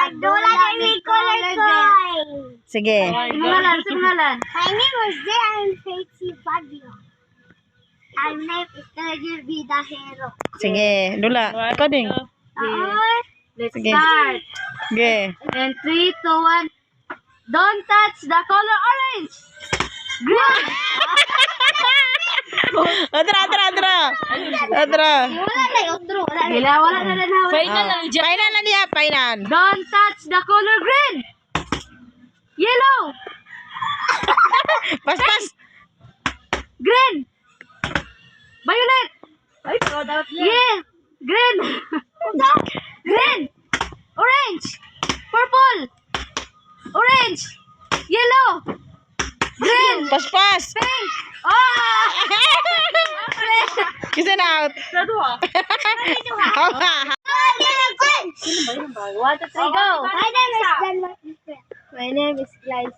Wala na yung color ko. Sige. Simulan. My name is Zay. I'm 30 Baguio. My name is Tajir Vida Hero. Sige. Dula. Coding. Let's Sige. start. Sige. And 3, 2, 1. Don't touch the color orange. Green. Atra. Wala na yung otro. Wala na. Final na niya. Final. Don't touch the color green. Yellow. Pas. Green. Violet. Yes. Green. Green. Orange. Purple. Orange. Yellow. Green. Pas. Pink. Oh! Kisa na out. One, two, three, go. My name is Glyce.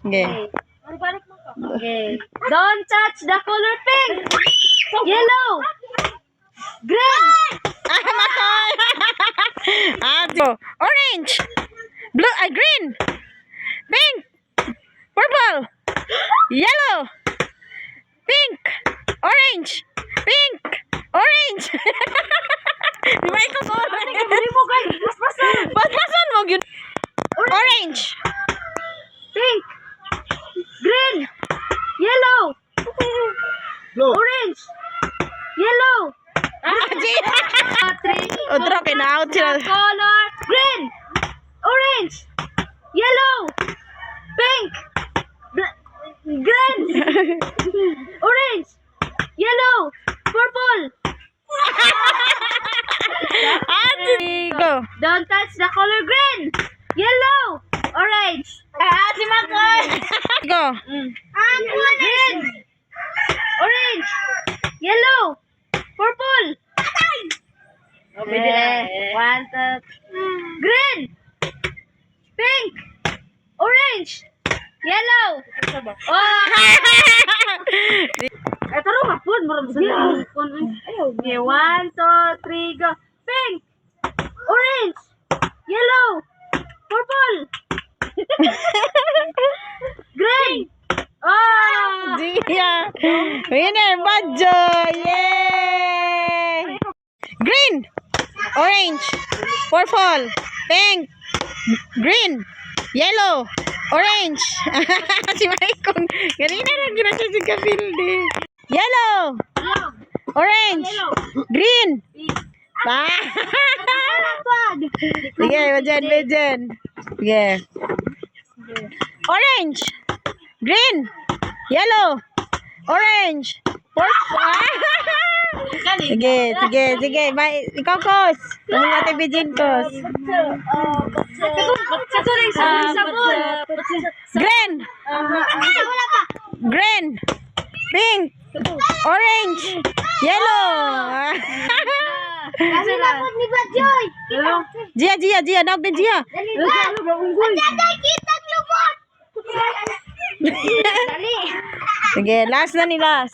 Okay. Okay. Don't touch the color pink. Yellow. Green. Makoy. Orange. Blue. Green. Pink. Purple. Yellow. Pink. Orange. Pink. Orange. Di ba ikaw ko? Paspasan mo yun. Orange. Pink. Green. Yellow. Orange. Yellow. Otro, kina-out sila. Color green. Orange. Yellow. Pink. Green. Orange. Yellow. Purple. Go. Don't touch the color green. Yellow. Orange. Si Makoy. Go. Green. Orange. Yellow. Purple. One, two. Green. Pink. Orange. Yellow. Oh. Ito rin mapun. Okay, 1, 2, 3, go. Pink. Orange. Yellow. Purple. Green. Oh. Gia. Winner, Badjo. Yay! Green. Orange. Purple. Pink. Green. Yellow. Orange. Si Maikong. Ganina lang gina siya si Kapilde. Yellow. Orange. Green. Ba. Sige, bajan. Sige. Orange. Green. Yellow. Orange. Purple. Sige. Bye. Ikaw, Kos. Ano nga tibijin, Kos? Green. Green. Pink. Orange. Yellow. Gia. Dog din Gia. Sige, last na ni last.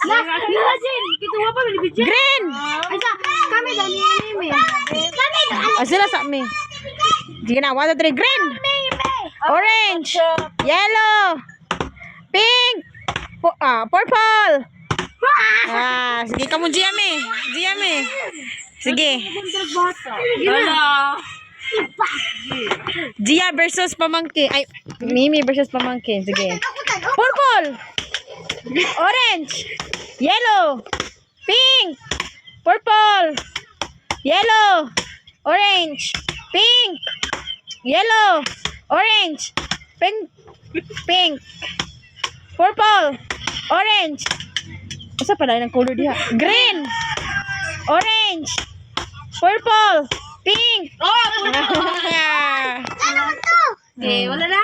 Green. Sila sa me. Sige na, 1, 2, 3. Green. Orange. Yellow. Pink. Purple. Sige ka mo, Gia me. Sige. Gia versus pamangkin. Ay, Mimi versus pamangkin. Sige. Purple. Orange. Yellow. Pink. Purple. Yellow. Orange. Pink. Yellow. Orange. Pink. Purple. Orange. Asa pa dahil ng color diha? Green. Orange. Purple. Pink. Okay, wala na.